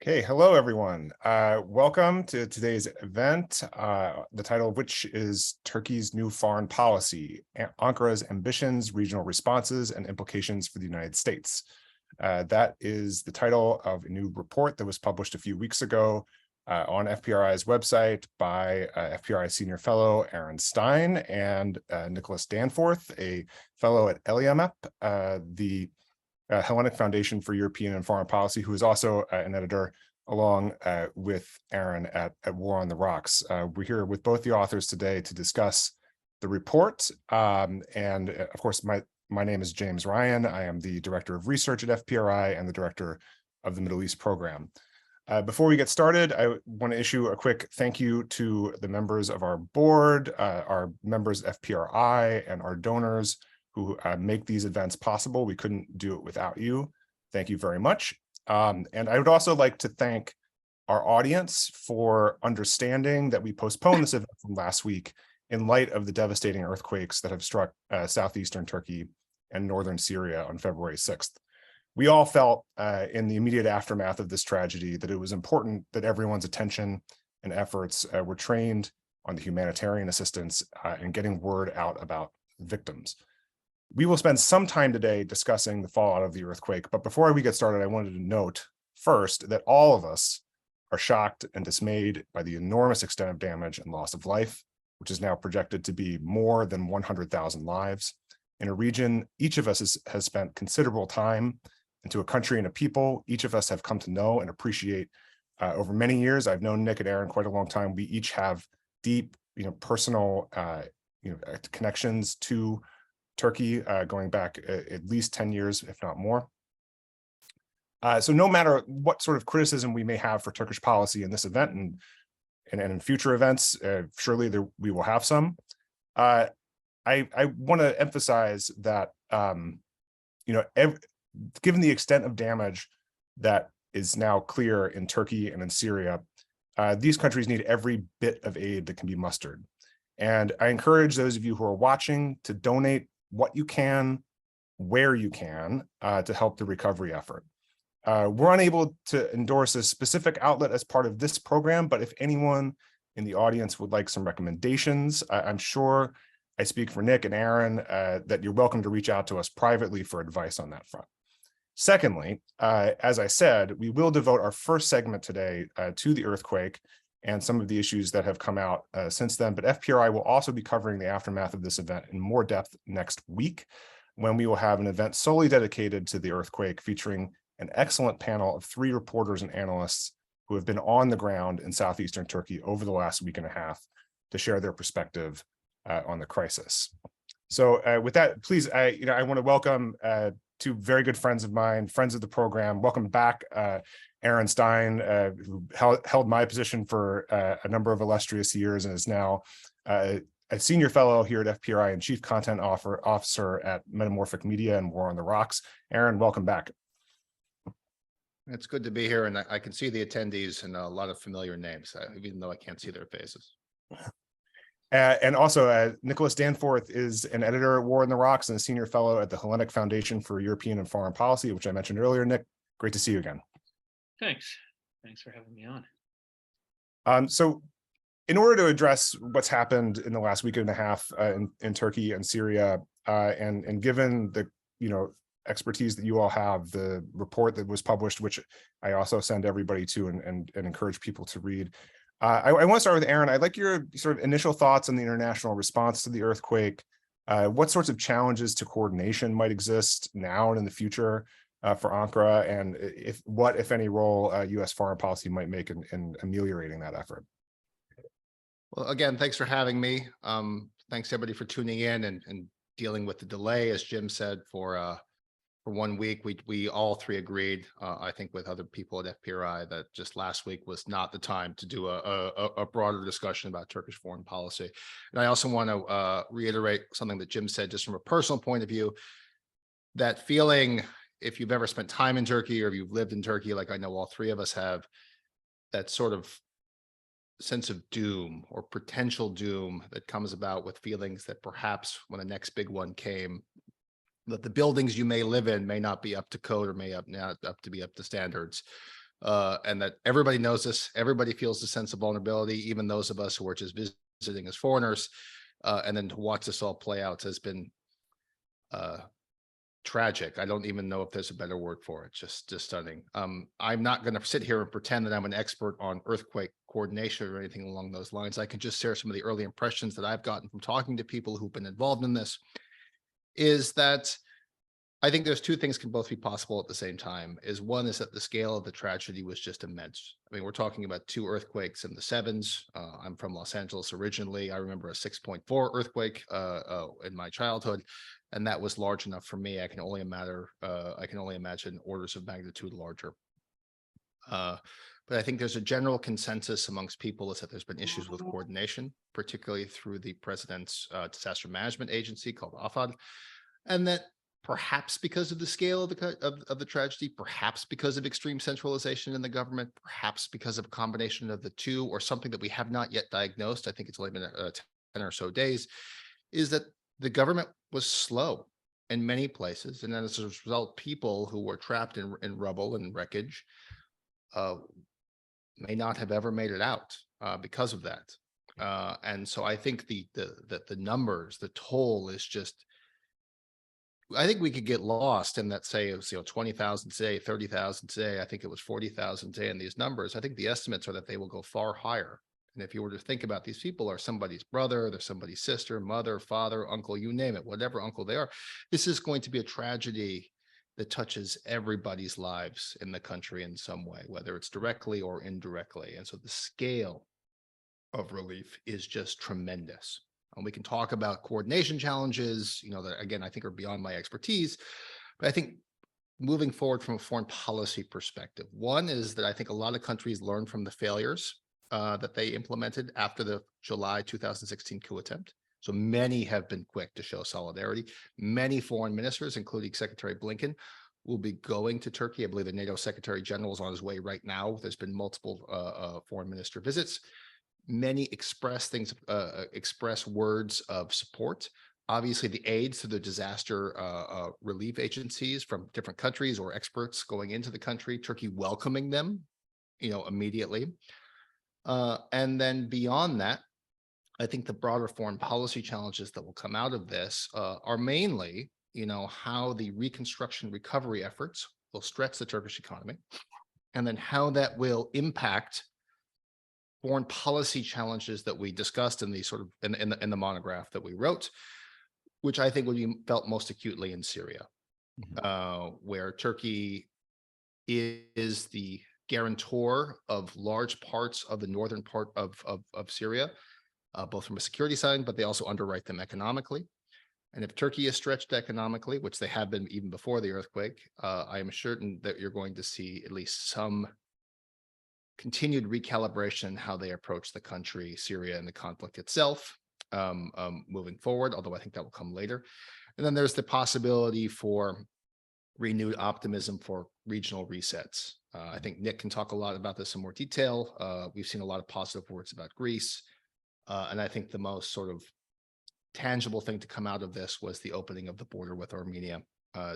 Okay, hello everyone. Welcome to today's event, the title of which is Turkey's New Foreign Policy, Ankara's Ambitions, Regional Responses, and Implications for the United States. That is the title of a new report that was published a few weeks ago on FPRI's website by FPRI Senior Fellow Aaron Stein and Nicholas Danforth, a fellow at ELIAMEP, the Hellenic Foundation for European and Foreign Policy, who is also an editor along with Aaron at War on the Rocks. We're here with both the authors today to discuss the report. And of course, my name is James Ryan. I am the Director of Research at FPRI and the Director of the Middle East Program. Before we get started, I want to issue a quick thank you to the members of our board, our members of FPRI, and our donors who make these events possible. We couldn't do it without you. Thank you very much. And I would also like to thank our audience for understanding that we postponed this event from last week in light of the devastating earthquakes that have struck southeastern Turkey and northern Syria on February 6th. We all felt in the immediate aftermath of this tragedy that it was important that everyone's attention and efforts were trained on the humanitarian assistance and getting word out about victims. We will spend some time today discussing the fallout of the earthquake, but before we get started, I wanted to note first that all of us are shocked and dismayed by the enormous extent of damage and loss of life, which is now projected to be more than 100,000 lives. In a region, each of us has spent considerable time, into a country and a people each of us have come to know and appreciate over many years. I've known Nick and Aaron quite a long time. We each have deep, personal, connections to Turkey, going back at least 10 years, if not more. So no matter what sort of criticism we may have for Turkish policy in this event and in future events, surely we will have some. I want to emphasize that, given the extent of damage that is now clear in Turkey and in Syria, these countries need every bit of aid that can be mustered. And I encourage those of you who are watching to donate what you can, where you can, to help the recovery effort. We're unable to endorse a specific outlet as part of this program, but if anyone in the audience would like some recommendations, I'm sure I speak for Nick and Aaron that you're welcome to reach out to us privately for advice on that front. Secondly, as I said, we will devote our first segment today to the earthquake and some of the issues that have come out since then. But FPRI will also be covering the aftermath of this event in more depth next week, when we will have an event solely dedicated to the earthquake, featuring an excellent panel of 3 reporters and analysts who have been on the ground in southeastern Turkey over the last week and a half to share their perspective on the crisis. So with that, please, I want to welcome 2 very good friends of mine, friends of the program. Welcome back, Aaron Stein, who held my position for a number of illustrious years and is now a senior fellow here at FPRI and chief content officer at Metamorphic Media and War on the Rocks. Aaron, welcome back. It's good to be here, and I can see the attendees and a lot of familiar names, even though I can't see their faces. And also, Nicholas Danforth is an editor at War on the Rocks and a senior fellow at the Hellenic Foundation for European and Foreign Policy, which I mentioned earlier. Nick, great to see you again. Thanks for having me on. So in order to address what's happened in the last week and a half in Turkey and Syria, and given the expertise that you all have, the report that was published, which I also send everybody to and encourage people to read, I want to start with Aaron. I'd like your sort of initial thoughts on the international response to the earthquake. What sorts of challenges to coordination might exist now and in the future for Ankara, and what, if any, role U.S. foreign policy might make in ameliorating that effort? Well, again, thanks for having me. Thanks everybody for tuning in and dealing with the delay, as Jim said, for 1 week. We all 3 agreed, I think, with other people at FPRI, that just last week was not the time to do a broader discussion about Turkish foreign policy. And I also want to reiterate something that Jim said, just from a personal point of view, that feeling, if you've ever spent time in Turkey or if you've lived in Turkey, like I know all 3 of us have, that sort of sense of doom or potential doom that comes about with feelings that perhaps when the next big one came, that the buildings you may live in may not be up to code or may not up to be up to standards. and that everybody knows this. Everybody feels the sense of vulnerability, even those of us who are just visiting as foreigners. And then to watch this all play out has been tragic. I don't even know if there's a better word for it. Just stunning. I'm not going to sit here and pretend that I'm an expert on earthquake coordination or anything along those lines. I can just share some of the early impressions that I've gotten from talking to people who've been involved in this. Is that I think there's two things can both be possible at the same time. One is that the scale of the tragedy was just immense. I mean, we're talking about 2 earthquakes in the 7s. I'm from Los Angeles originally. I remember a 6.4 earthquake in my childhood, and that was large enough for me. I can only imagine orders of magnitude larger. But I think there's a general consensus amongst people is that there's been issues with coordination, particularly through the president's disaster management agency called AFAD, and that perhaps because of the scale of the tragedy, perhaps because of extreme centralization in the government, perhaps because of a combination of the two, or something that we have not yet diagnosed. I think it's only been 10 or so days, is that the government was slow in many places. And then as a result, people who were trapped in rubble and wreckage may not have ever made it out because of that. And so I think the numbers, the toll is just, I think we could get lost in that, say, it was 20,000 today, 30,000 today. I think it was 40,000 today in these numbers. I think the estimates are that they will go far higher. And if you were to think about these people are somebody's brother, they're somebody's sister, mother, father, uncle, you name it, whatever uncle they are, this is going to be a tragedy that touches everybody's lives in the country in some way, whether it's directly or indirectly. And so the scale of relief is just tremendous. And we can talk about coordination challenges, that again, I think are beyond my expertise. But I think moving forward from a foreign policy perspective, one is that I think a lot of countries learned from the failures that they implemented after the July 2016 coup attempt. So many have been quick to show solidarity. Many foreign ministers, including Secretary Blinken, will be going to Turkey. I believe the NATO Secretary General is on his way right now. There's been multiple foreign minister visits. Many express words of support. Obviously, the aids to the disaster relief agencies from different countries or experts going into the country, Turkey welcoming them, immediately. And then beyond that, I think the broader foreign policy challenges that will come out of this are mainly, how the reconstruction recovery efforts will stretch the Turkish economy, and then how that will impact foreign policy challenges that we discussed in the sort of in the monograph that we wrote, which I think would be felt most acutely in Syria, where Turkey is the guarantor of large parts of the northern part of Syria, both from a security side, but they also underwrite them economically. And if Turkey is stretched economically, which they have been even before the earthquake, I am certain that you're going to see at least some continued recalibration in how they approach the country, Syria, and the conflict itself moving forward, although I think that will come later. And then there's the possibility for renewed optimism for regional resets. I think Nick can talk a lot about this in more detail. We've seen a lot of positive words about Greece. And I think the most sort of tangible thing to come out of this was the opening of the border with Armenia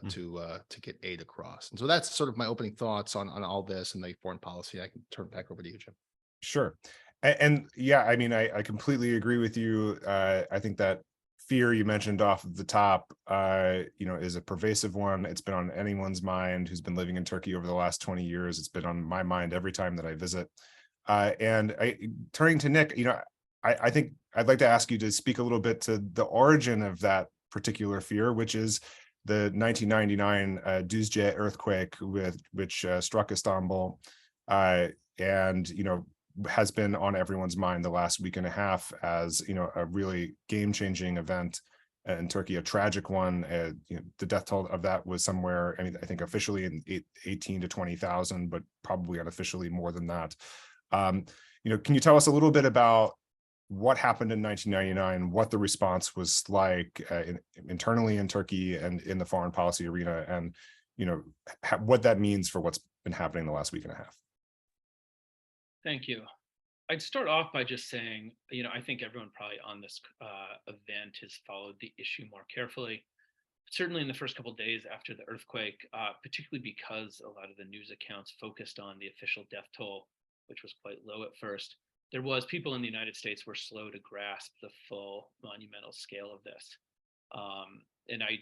to get aid across. And so that's sort of my opening thoughts on all this and the foreign policy. I can turn it back over to you, Jim. Sure. And yeah, I mean, I completely agree with you. I think that fear you mentioned off the top, is a pervasive one. It's been on anyone's mind who's been living in Turkey over the last 20 years. It's been on my mind every time that I visit. Turning to Nick, I think I'd like to ask you to speak a little bit to the origin of that particular fear, which is the 1999 Düzce earthquake, which struck Istanbul, and has been on everyone's mind the last week and a half as a really game-changing event in Turkey, a tragic one. The death toll of that was somewhere, I think officially in 18 to 20,000, but probably unofficially more than that. Can you tell us a little bit about what happened in 1999, what the response was like internally in Turkey and in the foreign policy arena, and what that means for what's been happening the last week and a half? Thank you. I'd start off by just saying, I think everyone probably on this event has followed the issue more carefully. certainly in the first couple of days after the earthquake, particularly because a lot of the news accounts focused on the official death toll, which was quite low at first, there was people in the United States were slow to grasp the full monumental scale of this. And I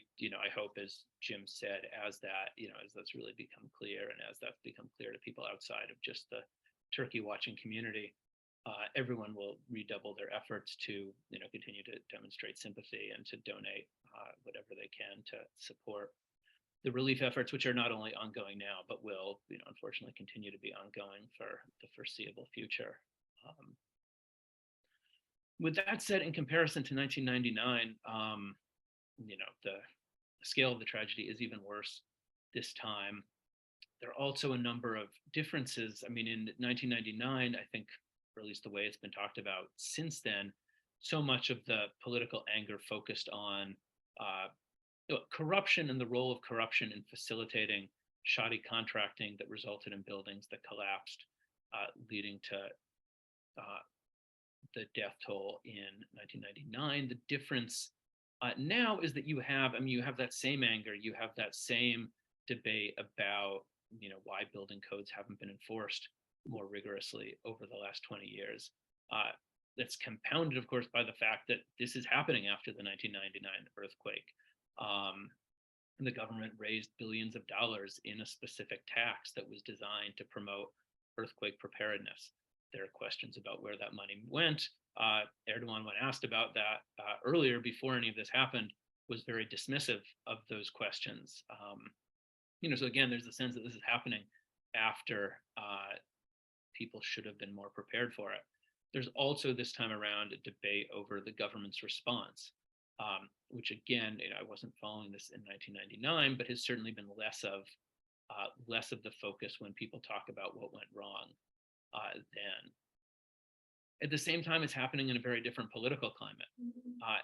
hope, as Jim said, as that's really become clear, and as that's become clear to people outside of just the Turkey watching community, everyone will redouble their efforts to, continue to demonstrate sympathy and to donate whatever they can to support the relief efforts, which are not only ongoing now, but will, unfortunately continue to be ongoing for the foreseeable future. With that said, in comparison to 1999, the scale of the tragedy is even worse this time. There are also a number of differences. I mean, in 1999, I think, or at least the way it's been talked about since then, so much of the political anger focused on corruption and the role of corruption in facilitating shoddy contracting that resulted in buildings that collapsed, leading to the death toll in 1999. The difference now is that you have that same anger, you have that same debate about, why building codes haven't been enforced more rigorously over the last 20 years. That's compounded, of course, by the fact that this is happening after the 1999 earthquake. The government raised billions of dollars in a specific tax that was designed to promote earthquake preparedness. There are questions about where that money went. Erdogan, when asked about that earlier, before any of this happened, was very dismissive of those questions. So again, there's a sense that this is happening after people should have been more prepared for it. There's also this time around a debate over the government's response, which again, I wasn't following this in 1999, but has certainly been less of the focus when people talk about what went wrong then. At the same time, it's happening in a very different political climate.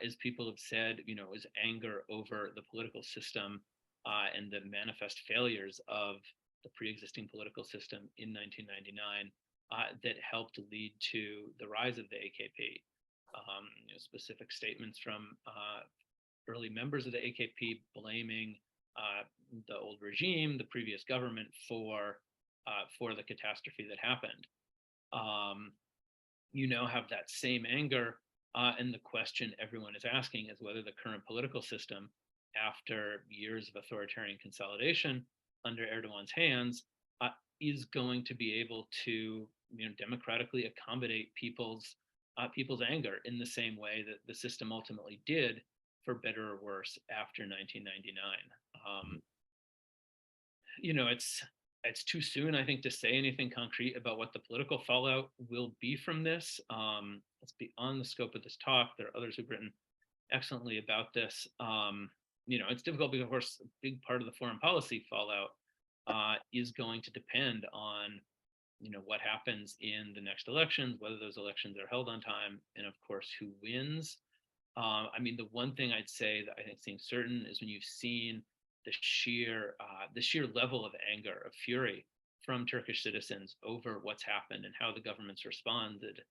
As people have said, is anger over the political system and the manifest failures of the pre-existing political system in 1999 that helped lead to the rise of the AKP. Specific statements from early members of the AKP blaming the old regime, the previous government, for the catastrophe that happened. You now have that same anger, and the question everyone is asking is whether the current political system, after years of authoritarian consolidation under Erdogan's hands, is going to be able to, democratically accommodate people's anger in the same way that the system ultimately did, for better or worse, after 1999. It's too soon, I think, to say anything concrete about what the political fallout will be from this. It's beyond the scope of this talk. There are others who've written excellently about this. It's difficult because, of course, a big part of the foreign policy fallout is going to depend on, what happens in the next elections, whether those elections are held on time, and of course, who wins. The one thing I'd say that I think seems certain is when you've seen the sheer level of anger, of fury from Turkish citizens over what's happened and how the government's responded,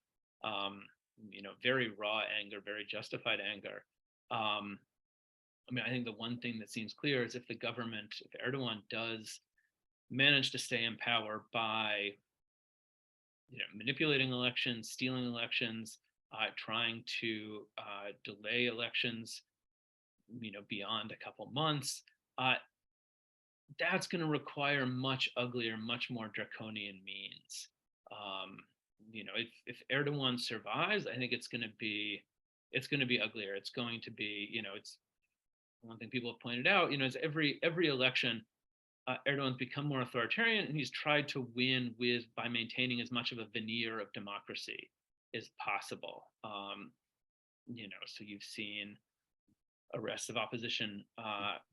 very raw anger, very justified anger. I think the one thing that seems clear is if Erdogan does manage to stay in power by, manipulating elections, stealing elections, trying to delay elections, beyond a couple months, that's going to require much uglier, much more draconian means. If Erdogan survives, I think it's going to be uglier. It's going to be, it's one thing people have pointed out, is every election, Erdogan's become more authoritarian, and he's tried to win by maintaining as much of a veneer of democracy as possible. So you've seen arrests of opposition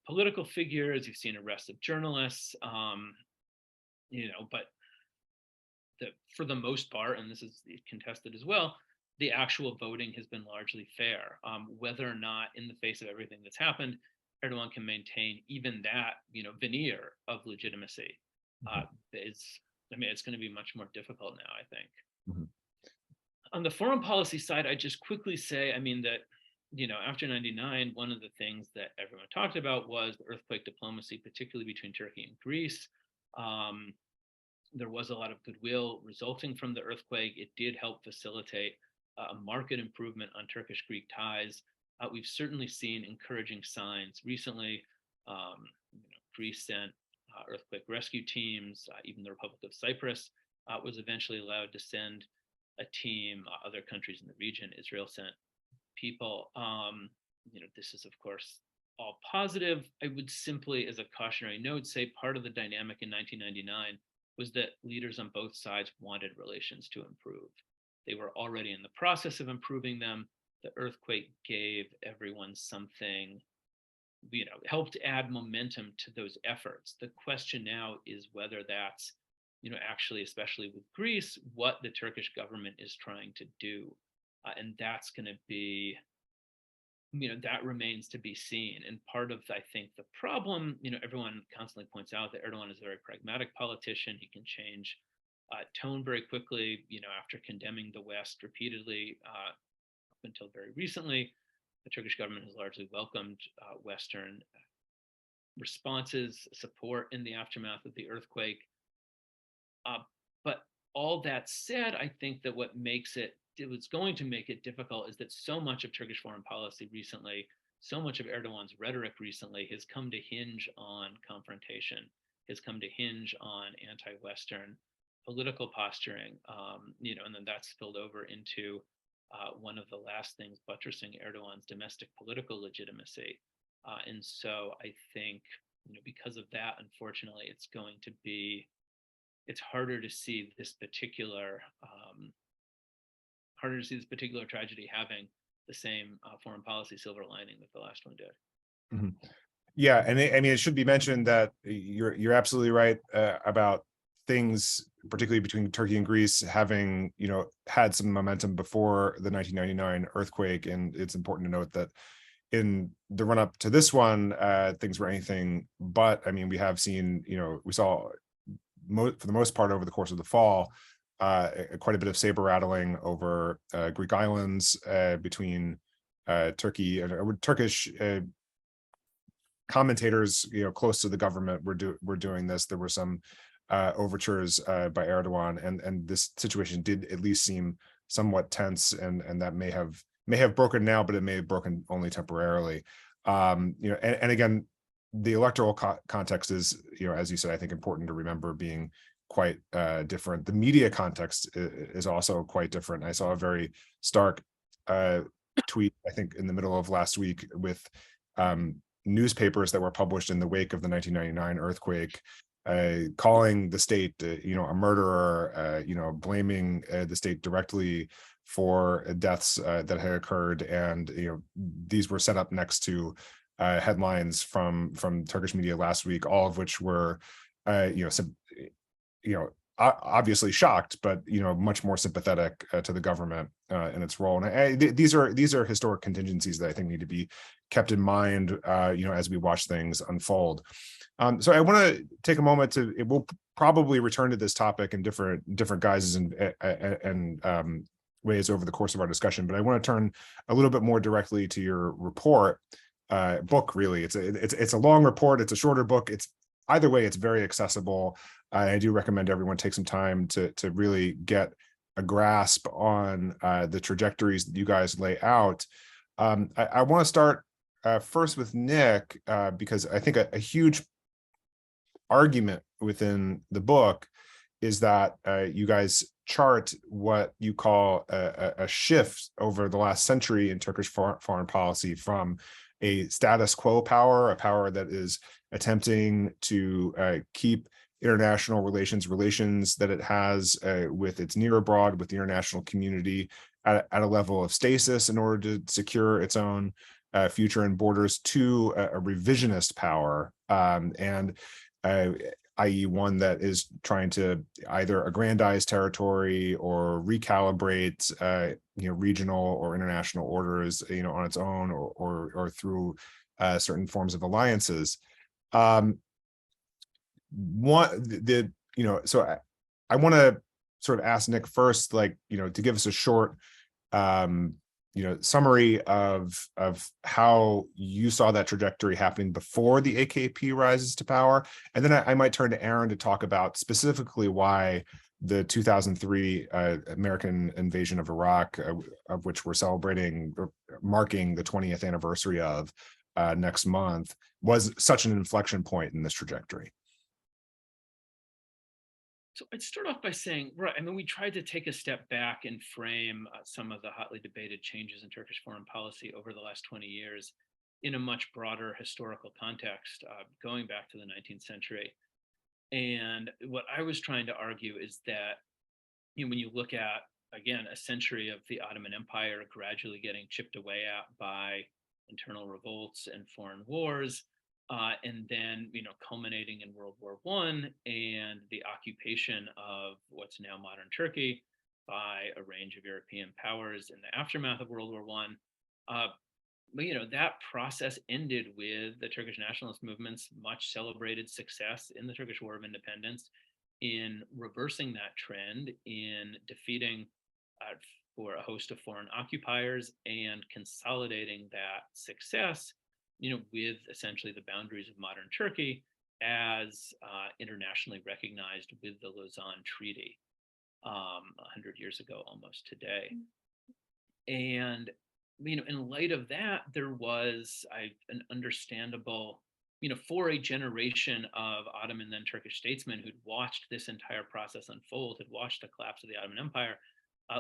political figures, you've seen arrests of journalists, but for the most part, and this is contested as well, the actual voting has been largely fair. Whether or not, in the face of everything that's happened, Erdogan can maintain even that, veneer of legitimacy, it's going to be much more difficult now, I think. On the foreign policy side, I just quickly say, that after 99, one of the things that everyone talked about was the earthquake diplomacy, particularly between Turkey and Greece. There was a lot of goodwill resulting from the earthquake. It did help facilitate a market improvement on Turkish-Greek ties. We've certainly seen encouraging signs recently. Greece sent earthquake rescue teams. Even the Republic of Cyprus was eventually allowed to send a team. Other countries in the region, Israel sent people. This is, of course, all positive. I would simply, as a cautionary note, say part of the dynamic in 1999 was that leaders on both sides wanted relations to improve. They were already in the process of improving them. The earthquake gave everyone something, helped add momentum to those efforts. The question now is whether that's, actually, especially with Greece, what the Turkish government is trying to do. And that's going to be, that remains to be seen. And part of, I think, the problem, everyone constantly points out that Erdogan is a very pragmatic politician. He can change tone very quickly, after condemning the West repeatedly up until very recently. The Turkish government has largely welcomed Western responses, support in the aftermath of the earthquake. But all that said, I think that what makes it was going to make it difficult is that so much of Turkish foreign policy recently, so much of Erdogan's rhetoric recently has come to hinge on confrontation, has come to hinge on anti-Western political posturing, and then that's spilled over into one of the last things buttressing Erdogan's domestic political legitimacy. And so I think, because of that, unfortunately, it's harder to see this particular tragedy having the same foreign policy silver lining that the last one did. Mm-hmm. Yeah, and it should be mentioned that you're absolutely right about things, particularly between Turkey and Greece, having had some momentum before the 1999 earthquake, and it's important to note that in the run-up to this one, things were anything but. We have seen, we saw for the most part over the course of the fall, quite a bit of saber rattling over Greek islands between Turkey and Turkish commentators, close to the government were doing this. There were some overtures by Erdogan, and this situation did at least seem somewhat tense, and that may have broken now, but it may have broken only temporarily. And again, the electoral context is, as you said, I think important to remember, being quite different. The media context is also quite different. I saw a very stark tweet, I think, in the middle of last week with newspapers that were published in the wake of the 1999 earthquake, calling the state, a murderer, blaming the state directly for deaths that had occurred. And, these were set up next to headlines from Turkish media last week, all of which were, obviously shocked, but much more sympathetic to the government and its role. And these are historic contingencies that I think need to be kept in mind, as we watch things unfold. So I want to take a moment we'll probably return to this topic in different guises and ways over the course of our discussion. But I want to turn a little bit more directly to your report, book. Really, it's a long report. It's a shorter book. Either way, it's very accessible. I do recommend everyone take some time to really get a grasp on the trajectories that you guys lay out. I want to start first with Nick, because I think a huge argument within the book is that you guys chart what you call a shift over the last century in Turkish foreign policy from a status quo power, a power that is attempting to keep international relations that it has with its near abroad, with the international community at a level of stasis in order to secure its own future and borders, to a revisionist power, i.e. one that is trying to either aggrandize territory or recalibrate regional or international orders on its own, or through certain forms of alliances. So I want to sort of ask Nick first, to give us a short summary of how you saw that trajectory happening before the AKP rises to power, and then I might turn to Aaron to talk about specifically why the 2003 American invasion of Iraq, of which we're celebrating, or marking the 20th anniversary of next month, was such an inflection point in this trajectory. So I'd start off by saying, right, I mean, we tried to take a step back and frame some of the hotly debated changes in Turkish foreign policy over the last 20 years in a much broader historical context, going back to the 19th century. And what I was trying to argue is that, when you look at, again, a century of the Ottoman Empire gradually getting chipped away at by internal revolts and foreign wars, and then culminating in World War I and the occupation of what's now modern Turkey by a range of European powers in the aftermath of World War I. That process ended with the Turkish nationalist movement's much celebrated success in the Turkish War of Independence in reversing that trend, in defeating for a host of foreign occupiers and consolidating that success, with essentially the boundaries of modern Turkey as internationally recognized with the Lausanne Treaty 100 years ago, almost today. And, in light of that, there was an understandable, for a generation of Ottoman, then Turkish statesmen who'd watched this entire process unfold, had watched the collapse of the Ottoman Empire,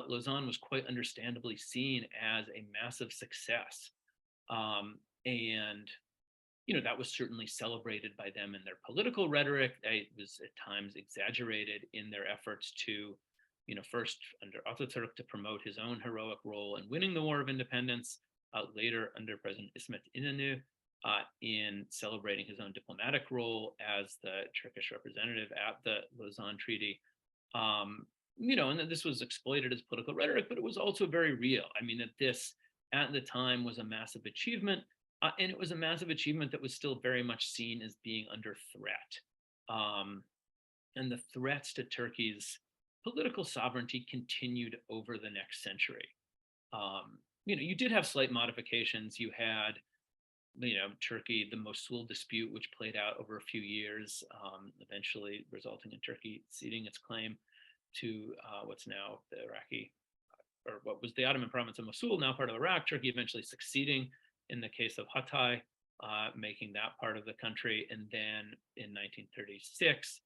Lausanne was quite understandably seen as a massive success. And that was certainly celebrated by them in their political rhetoric. It was at times exaggerated in their efforts to, first under Ataturk to promote his own heroic role in winning the War of Independence, later under President İsmet İnönü in celebrating his own diplomatic role as the Turkish representative at the Lausanne Treaty. And that this was exploited as political rhetoric, but it was also very real. I mean, that this at the time was a massive achievement. And it was a massive achievement that was still very much seen as being under threat. And the threats to Turkey's political sovereignty continued over the next century. You did have slight modifications. You had, Turkey, the Mosul dispute, which played out over a few years, eventually resulting in Turkey ceding its claim to what's now the Iraqi, or what was the Ottoman province of Mosul, now part of Iraq. Turkey eventually succeeding in the case of Hatay, making that part of the country. And then in 1936,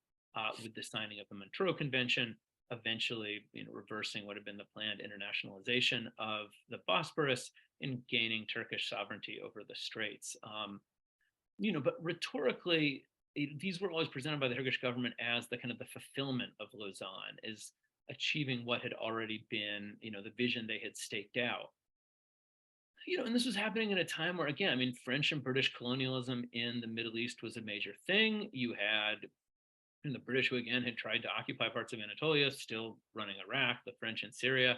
with the signing of the Montreux Convention, eventually reversing what had been the planned internationalization of the Bosporus and gaining Turkish sovereignty over the Straits. But rhetorically, these were always presented by the Turkish government as the kind of the fulfillment of Lausanne, as achieving what had already been, the vision they had staked out. And this was happening at a time where, again, French and British colonialism in the Middle East was a major thing. You had the British, who again had tried to occupy parts of Anatolia, still running Iraq, the French in Syria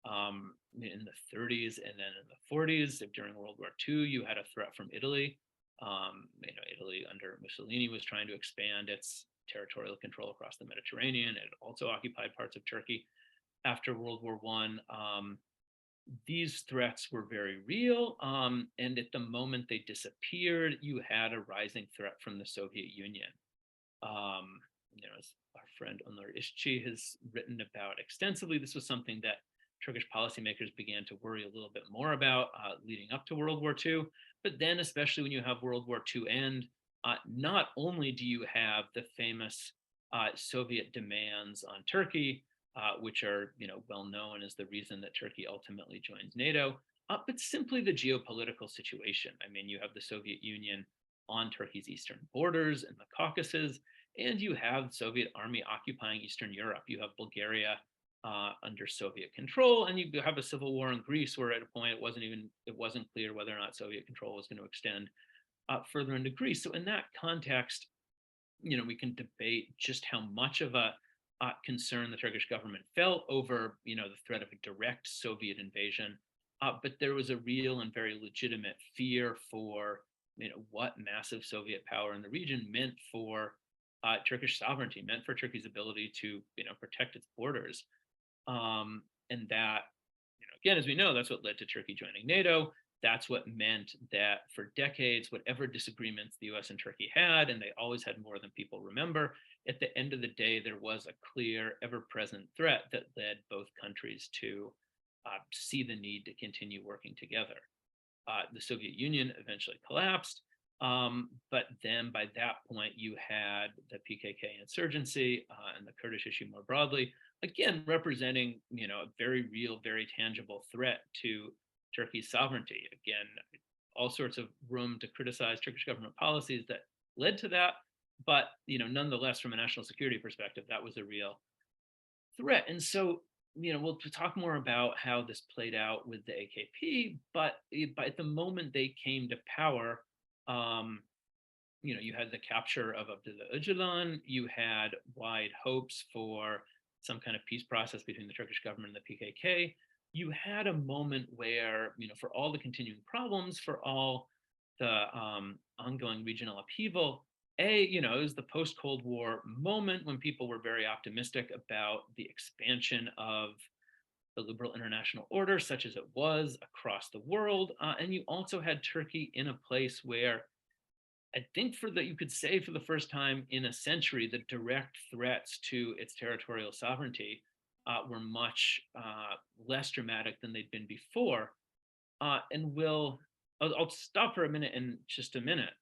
in the 30s, and then in the 40s during World War II, you had a threat from Italy. Italy under Mussolini was trying to expand its territorial control across the Mediterranean. It also occupied parts of Turkey after World War I. These threats were very real, and at the moment they disappeared, you had a rising threat from the Soviet Union. As our friend Onur Işçi has written about extensively, this was something that Turkish policymakers began to worry a little bit more about leading up to World War II. But then, especially when you have World War II end, not only do you have the famous Soviet demands on Turkey, which are well known as the reason that Turkey ultimately joins NATO, but simply the geopolitical situation. You have the Soviet Union on Turkey's eastern borders in the Caucasus, and you have Soviet army occupying Eastern Europe. You have Bulgaria under Soviet control, and you have a civil war in Greece, where at a point it wasn't clear whether or not Soviet control was going to extend further into Greece. So in that context, we can debate just how much of a concern the Turkish government felt over, the threat of a direct Soviet invasion. But there was a real and very legitimate fear for, what massive Soviet power in the region meant for Turkish sovereignty, meant for Turkey's ability to, protect its borders. And that, again, as we know, that's what led to Turkey joining NATO. That's what meant that for decades, whatever disagreements the US and Turkey had, and they always had more than people remember, at the end of the day, there was a clear, ever-present threat that led both countries to see the need to continue working together. The Soviet Union eventually collapsed, but then by that point, you had the PKK insurgency and the Kurdish issue more broadly, again, representing, a very real, very tangible threat to Turkey's sovereignty. Again, all sorts of room to criticize Turkish government policies that led to that, but nonetheless, from a national security perspective, that was a real threat. And so, we'll talk more about how this played out with the AKP, but at the moment they came to power, you had the capture of Abdullah Öcalan, you had wide hopes for some kind of peace process between the Turkish government and the PKK. You had a moment where, for all the continuing problems, for all the ongoing regional upheaval, it was the post-Cold War moment when people were very optimistic about the expansion of the liberal international order, such as it was across the world. And you also had Turkey in a place where I think you could say for the first time in a century, the direct threats to its territorial sovereignty were much less dramatic than they'd been before. And I'll stop for a minute in just a minute.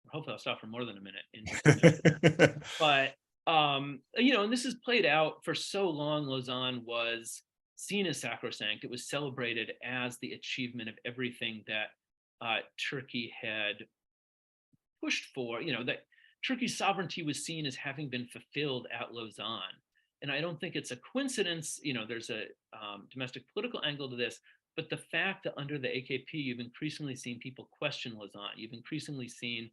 Hopefully I'll stop for more than a minute in just a minute. But, and this is played out for so long. Lausanne was seen as sacrosanct. It was celebrated as the achievement of everything that Turkey had pushed for, that Turkey's sovereignty was seen as having been fulfilled at Lausanne. And I don't think it's a coincidence, there's a domestic political angle to this, but the fact that under the AKP, you've increasingly seen people question Lausanne. You've increasingly seen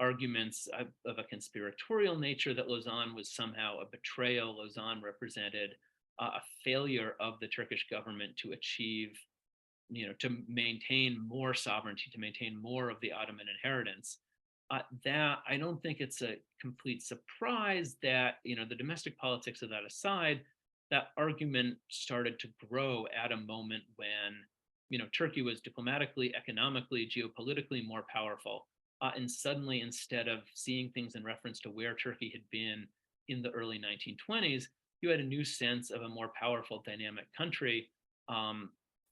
arguments of a conspiratorial nature that Lausanne was somehow a betrayal. Lausanne represented a failure of the Turkish government to achieve, to maintain more sovereignty, to maintain more of the Ottoman inheritance. That I don't think it's a complete surprise that, the domestic politics of that aside, that argument started to grow at a moment when, Turkey was diplomatically, economically, geopolitically more powerful. And suddenly, instead of seeing things in reference to where Turkey had been in the early 1920s, you had a new sense of a more powerful, dynamic country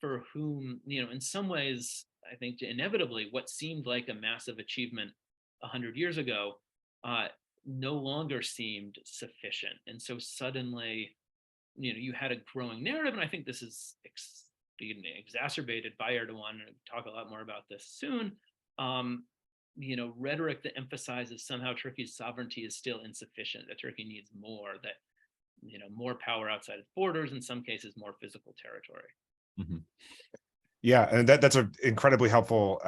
for whom, in some ways, I think inevitably what seemed like a massive achievement 100 years ago no longer seemed sufficient. And so suddenly, you had a growing narrative, and I think this is being exacerbated by Erdoğan, and we'll talk a lot more about this soon, rhetoric that emphasizes somehow Turkey's sovereignty is still insufficient, that Turkey needs more, that, more power outside its borders, in some cases, more physical territory. Mm-hmm. Yeah, and that's an incredibly helpful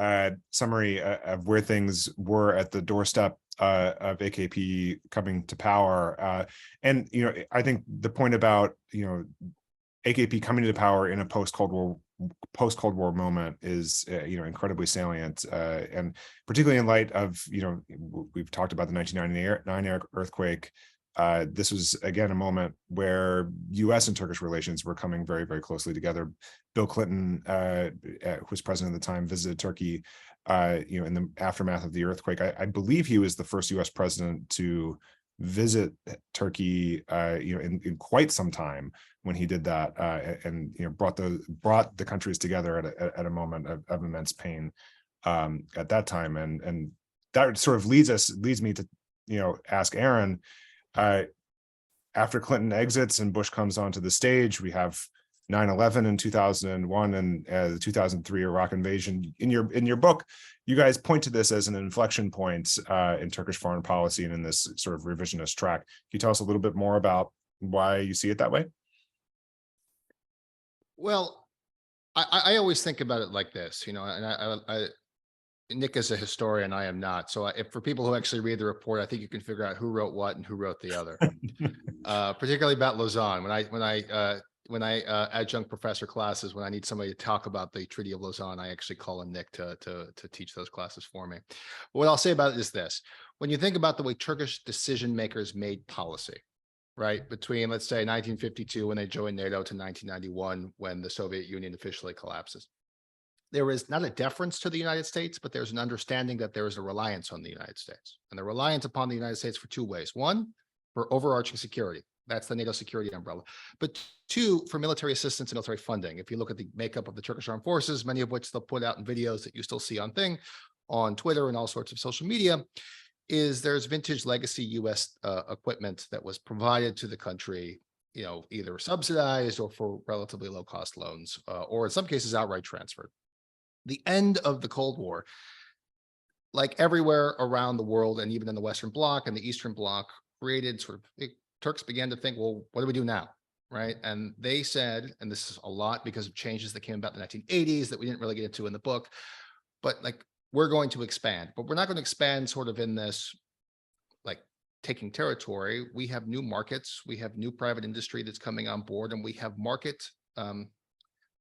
summary of where things were at the doorstep of AKP coming to power. And, I think the point about, AKP coming to power in a post-Cold War moment is, incredibly salient. And particularly in light of, we've talked about the 1999 earthquake. This was, again, a moment where U.S. and Turkish relations were coming very, very closely together. Bill Clinton, who was president at the time, visited Turkey, in the aftermath of the earthquake. I believe he was the first U.S. president to visit Turkey, in quite some time when he did that, and brought the countries together at a moment of immense pain at that time, and that sort of leads me to ask Aaron. After Clinton exits and Bush comes onto the stage, we have 9/11 in 2001 and the 2003 Iraq invasion. In your book, you guys point to this as an inflection point in Turkish foreign policy and in this sort of revisionist track. Can you tell us a little bit more about why you see it that way? Well, I always think about it like this, and I Nick is a historian, I am not. So if for people who actually read the report, I think you can figure out who wrote what and who wrote the other. Particularly about Lausanne. When I adjunct professor classes, when I need somebody to talk about the Treaty of Lausanne, I actually call on Nick to teach those classes for me. But what I'll say about it is this: when you think about the way Turkish decision makers made policy, right? Between, let's say, 1952, when they joined NATO, to 1991, when the Soviet Union officially collapses. There is not a deference to the United States, but there's an understanding that there is a reliance on the United States. And the reliance upon the United States for two ways. One, for overarching security. That's the NATO security umbrella. But two, for military assistance and military funding. If you look at the makeup of the Turkish armed forces, many of which they'll put out in videos that you still see on Twitter and all sorts of social media, is there's vintage legacy US equipment that was provided to the country, either subsidized or for relatively low cost loans, or in some cases outright transferred. The end of the Cold War, like everywhere around the world, and even in the Western Bloc and the Eastern Bloc, created Turks began to think, well, what do we do now? Right. And they said, and this is a lot because of changes that came about in the 1980s that we didn't really get into in the book, but we're going to expand, but we're not going to expand sort of in this, taking territory. We have new markets. We have new private industry that's coming on board, and we have market.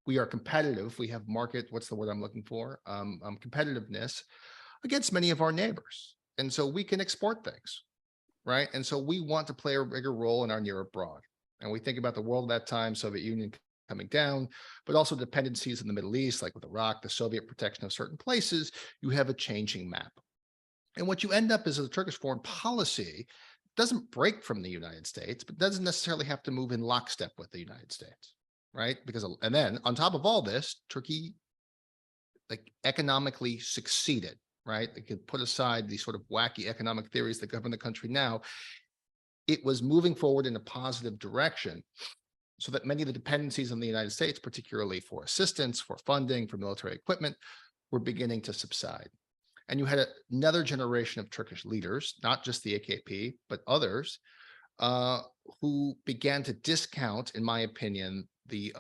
We are competitive. We have market. What's the word I'm looking for? Competitiveness against many of our neighbors. And so we can export things, right? And so we want to play a bigger role in our near abroad. And we think about the world at that time, Soviet Union coming down, but also dependencies in the Middle East, like with Iraq, the Soviet protection of certain places. You have a changing map. And what you end up is the Turkish foreign policy doesn't break from the United States, but doesn't necessarily have to move in lockstep with the United States, right? And then on top of all this, Turkey economically succeeded, right? They could put aside these sort of wacky economic theories that govern the country now. It was moving forward in a positive direction, so that many of the dependencies on the United States, particularly for assistance, for funding, for military equipment, were beginning to subside. And you had another generation of Turkish leaders, not just the AKP, but others, who began to discount, in my opinion, the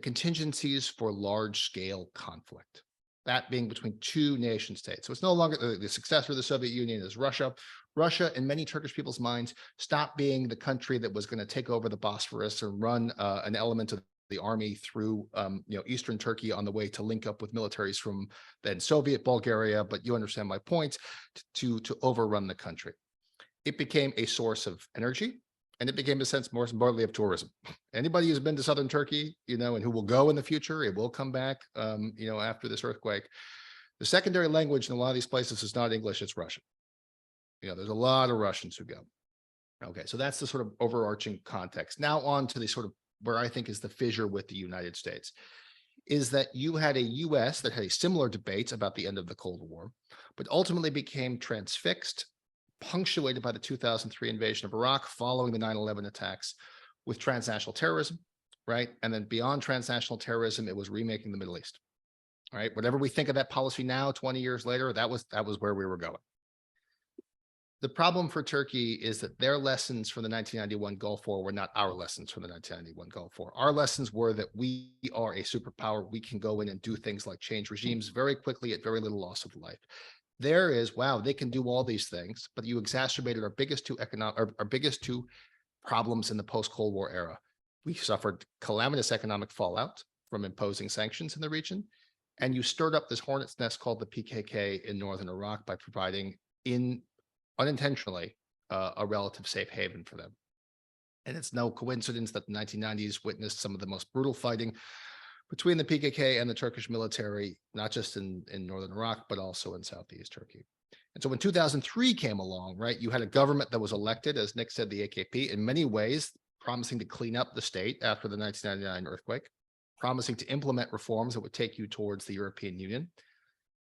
contingencies for large-scale conflict. That being between two nation states. So it's no longer the successor of the Soviet Union is Russia. Russia, in many Turkish people's minds, stopped being the country that was going to take over the Bosphorus and run an element of the army through eastern Turkey on the way to link up with militaries from then Soviet Bulgaria. But you understand my point, to overrun the country. It became a source of energy, and it became a sense more importantly of tourism. Anybody who's been to southern Turkey, and who will go in the future, it will come back, after this earthquake. The secondary language in a lot of these places is not English, it's Russian. There's a lot of Russians who go. Okay, so that's the sort of overarching context. Now on to the sort of where I think is the fissure with the United States, is that you had a US that had a similar debate about the end of the Cold War, but ultimately became transfixed, punctuated by the 2003 invasion of Iraq following the 9/11 attacks, with transnational terrorism, right? And then beyond transnational terrorism, it was remaking the Middle East, right? Whatever we think of that policy now, 20 years later, that was where we were going. The problem for Turkey is that their lessons from the 1991 Gulf War were not our lessons from the 1991 Gulf War. Our lessons were that we are a superpower. We can go in and do things like change regimes very quickly at very little loss of life. There is, wow, they can do all these things, but you exacerbated our biggest two problems in the post-Cold War era. We suffered calamitous economic fallout from imposing sanctions in the region, and you stirred up this hornet's nest called the PKK in northern Iraq by providing unintentionally a relative safe haven for them. And it's no coincidence that the 1990s witnessed some of the most brutal fighting between the PKK and the Turkish military, not just in northern Iraq, but also in southeast Turkey. And so when 2003 came along, right, you had a government that was elected, as Nick said, the AKP, in many ways promising to clean up the state after the 1999 earthquake, promising to implement reforms that would take you towards the European Union,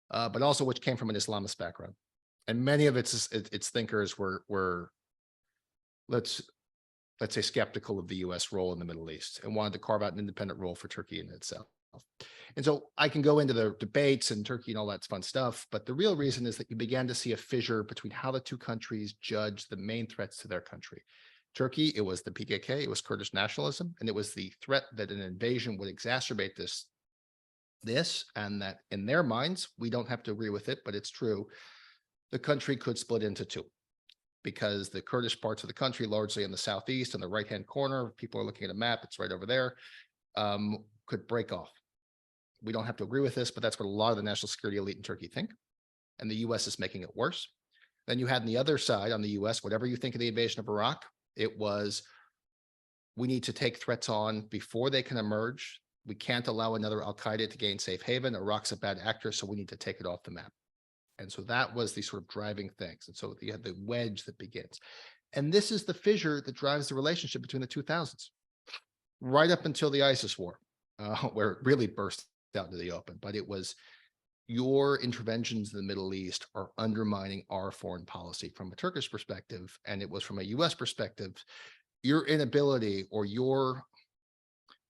but also which came from an Islamist background. And many of its thinkers were let's say skeptical of the US role in the Middle East and wanted to carve out an independent role for Turkey in itself. And so I can go into the debates and Turkey and all that fun stuff, but the real reason is that you began to see a fissure between how the two countries judge the main threats to their country. Turkey, it was the PKK, it was Kurdish nationalism, and it was the threat that an invasion would exacerbate this, and that in their minds, we don't have to agree with it, but it's true, the country could split into two, because the Kurdish parts of the country, largely in the southeast and the right-hand corner, people are looking at a map, it's right over there, could break off. We don't have to agree with this, but that's what a lot of the national security elite in Turkey think. And the US is making it worse. Then you had on the other side, on the US, whatever you think of the invasion of Iraq, It was, we need to take threats on before they can emerge. We can't allow another Al-Qaeda to gain safe haven. Iraq's a bad actor, so we need to take it off the map. And so that was the sort of driving things. And so you had the wedge that begins. And this is the fissure that drives the relationship between the 2000s, right up until the ISIS war, where it really burst out into the open. But it was, your interventions in the Middle East are undermining our foreign policy from a Turkish perspective. And it was from a US perspective, your inability or your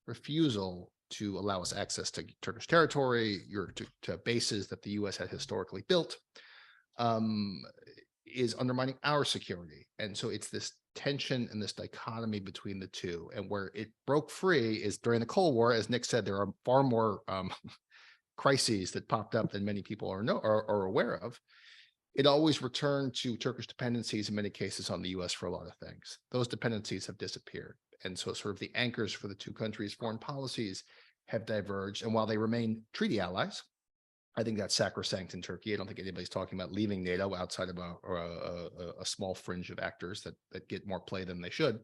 refusal to allow us access to Turkish territory, to bases that the US had historically built, is undermining our security. And so it's this tension and this dichotomy between the two. And where it broke free is during the Cold War. As Nick said, there are far more crises that popped up than many people are aware of. It always returned to Turkish dependencies in many cases on the US for a lot of things. Those dependencies have disappeared. And so sort of the anchors for the two countries' foreign policies have diverged. And while they remain treaty allies, I think that's sacrosanct in Turkey. I don't think anybody's talking about leaving NATO outside of a small fringe of actors that get more play than they should,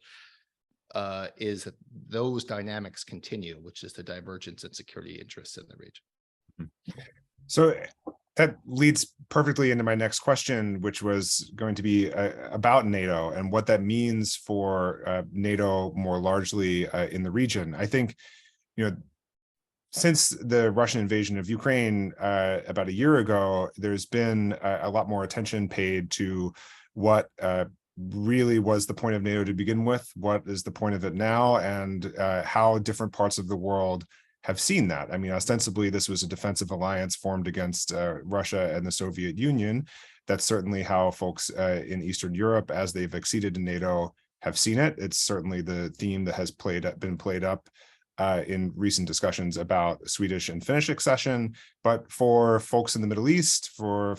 is that those dynamics continue, which is the divergence in security interests in the region. So that leads perfectly into my next question, which was going to be about NATO and what that means for NATO more largely in the region. I think, since the Russian invasion of Ukraine about a year ago, there's been a lot more attention paid to what really was the point of NATO to begin with, what is the point of it now, and how different parts of the world have seen that. I mean, ostensibly, this was a defensive alliance formed against Russia and the Soviet Union. That's certainly how folks in Eastern Europe, as they've acceded to NATO, have seen it. It's certainly the theme that has been played up in recent discussions about Swedish and Finnish accession. But for folks in the Middle East, for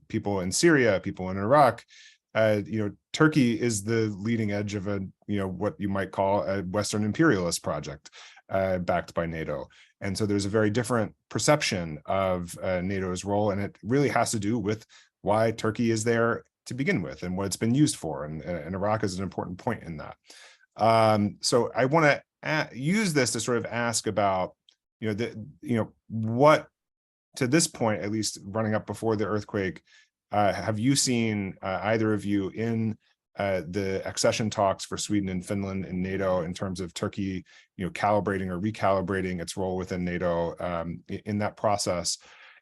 people in Syria, people in Iraq, Turkey is the leading edge of a what you might call a Western imperialist project backed by NATO. And so there's a very different perception of NATO's role, and it really has to do with why Turkey is there to begin with and what it's been used for. And Iraq is an important point in that. So I want to use this to sort of ask about, what, to this point, at least running up before the earthquake, have you seen either of you in the accession talks for Sweden and Finland in NATO in terms of Turkey, calibrating or recalibrating its role within NATO in that process?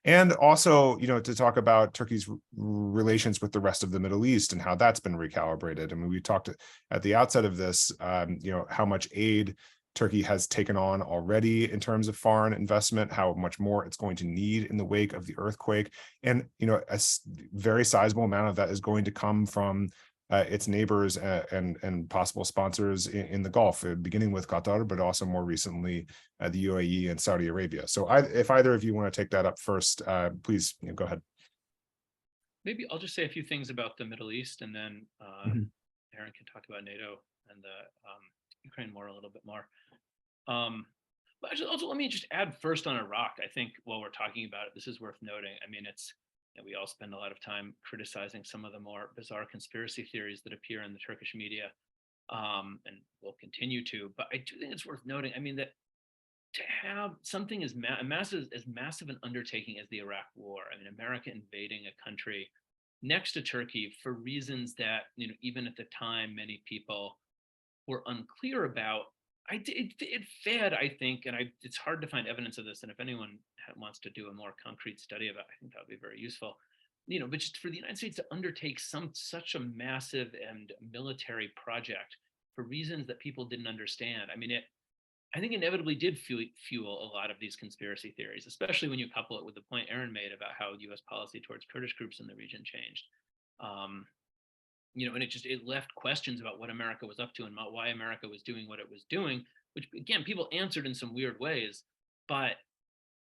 And also, to talk about Turkey's relations with the rest of the Middle East and how that's been recalibrated. I mean, we talked at the outset of this, how much aid Turkey has taken on already in terms of foreign investment, how much more it's going to need in the wake of the earthquake. And, a very sizable amount of that is going to come from its neighbors and possible sponsors in the Gulf, beginning with Qatar, but also more recently the UAE and Saudi Arabia. So if either of you want to take that up first, please go ahead. Maybe I'll just say a few things about the Middle East, and then Aaron can talk about NATO and the Ukraine war a little bit more. But actually, also let me just add first on Iraq. I think while we're talking about it, this is worth noting. I mean, we all spend a lot of time criticizing some of the more bizarre conspiracy theories that appear in the Turkish media, and will continue to. But I do think it's worth noting, I mean, that to have something as massive an undertaking as the Iraq War, I mean, America invading a country next to Turkey for reasons that, even at the time, many people were unclear about. It fed, I think, and it's hard to find evidence of this, and if anyone wants to do a more concrete study of it, I think that would be very useful. But just for the United States to undertake such a massive and military project for reasons that people didn't understand, I mean, I think inevitably did fuel a lot of these conspiracy theories, especially when you couple it with the point Aaron made about how U.S. policy towards Kurdish groups in the region changed. And it left questions about what America was up to and why America was doing what it was doing, which again, people answered in some weird ways, but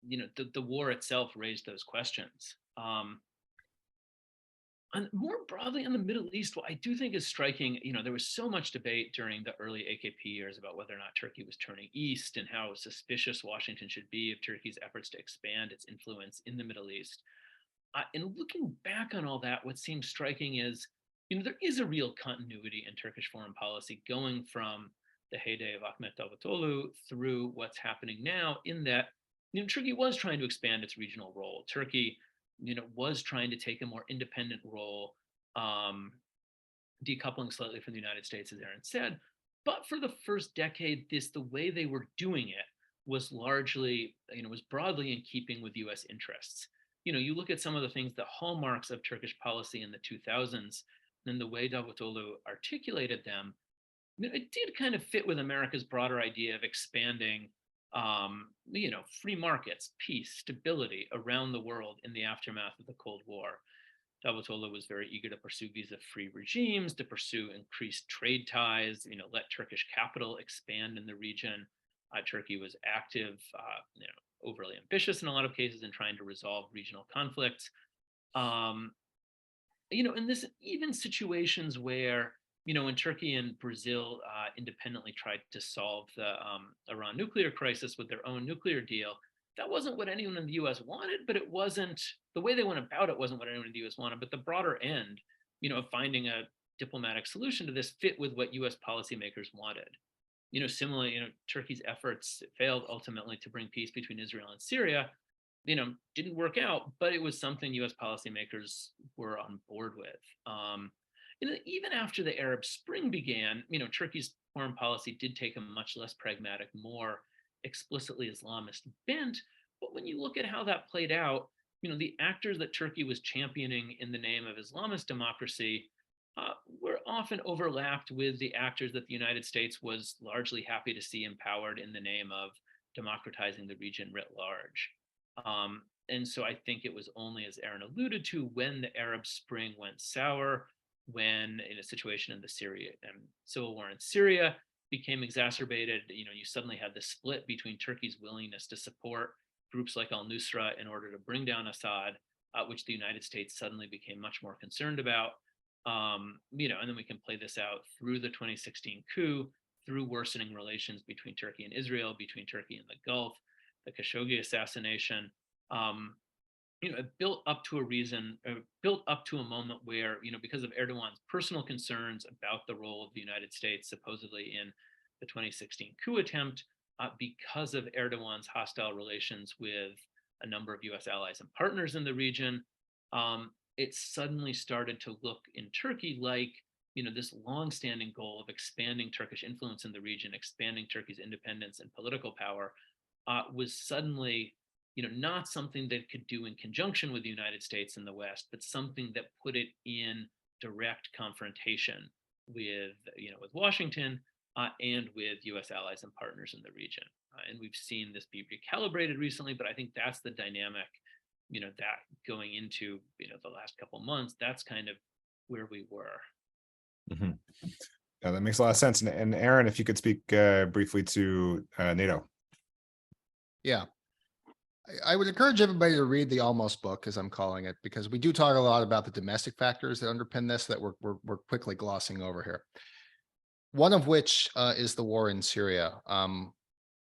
the war itself raised those questions. And more broadly on the Middle East, what I do think is striking, there was so much debate during the early AKP years about whether or not Turkey was turning east and how suspicious Washington should be of Turkey's efforts to expand its influence in the Middle East. And looking back on all that, what seems striking is, there is a real continuity in Turkish foreign policy going from the heyday of Ahmet Davutoglu through what's happening now, in that Turkey was trying to expand its regional role. Turkey was trying to take a more independent role, decoupling slightly from the United States, as Aaron said. But for the first decade, the way they were doing it was largely, was broadly in keeping with US interests. You look at some of the things, the hallmarks of Turkish policy in the 2000s, and the way Davutoglu articulated them, it did kind of fit with America's broader idea of expanding, free markets, peace, stability around the world in the aftermath of the Cold War. Davutoglu was very eager to pursue visa-free regimes, to pursue increased trade ties, let Turkish capital expand in the region. Turkey was active, overly ambitious in a lot of cases in trying to resolve regional conflicts. In this, even situations where, when Turkey and Brazil independently tried to solve the Iran nuclear crisis with their own nuclear deal, that wasn't what anyone in the US wanted, but it wasn't, the way they went about it wasn't what anyone in the US wanted, but the broader end, of finding a diplomatic solution to this fit with what US policymakers wanted. Similarly, Turkey's efforts failed ultimately to bring peace between Israel and Syria, didn't work out, but it was something US policymakers were on board with. Even after the Arab Spring began, Turkey's foreign policy did take a much less pragmatic, more explicitly Islamist bent. But when you look at how that played out, the actors that Turkey was championing in the name of Islamist democracy were often overlapped with the actors that the United States was largely happy to see empowered in the name of democratizing the region writ large. And so I think it was only, as Aaron alluded to, when the Arab Spring went sour, when in a situation in the civil war in Syria became exacerbated, you suddenly had the split between Turkey's willingness to support groups like al-Nusra in order to bring down Assad, which the United States suddenly became much more concerned about. And then we can play this out through the 2016 coup, through worsening relations between Turkey and Israel, between Turkey and the Gulf, the Khashoggi assassination. It built up to a moment where, because of Erdogan's personal concerns about the role of the United States supposedly in the 2016 coup attempt, because of Erdogan's hostile relations with a number of US allies and partners in the region, it suddenly started to look in Turkey like, this longstanding goal of expanding Turkish influence in the region, expanding Turkey's independence and political power, was suddenly, not something that it could do in conjunction with the United States and the West, but something that put it in direct confrontation with, with Washington and with US allies and partners in the region. And we've seen this be recalibrated recently, but I think that's the dynamic, that going into, the last couple of months, that's kind of where we were. Mm-hmm. Yeah, that makes a lot of sense. And Aaron, if you could speak briefly to NATO. Yeah. I would encourage everybody to read the Almost book, as I'm calling it, because we do talk a lot about the domestic factors that underpin this that we're quickly glossing over here. One of which is the war in Syria,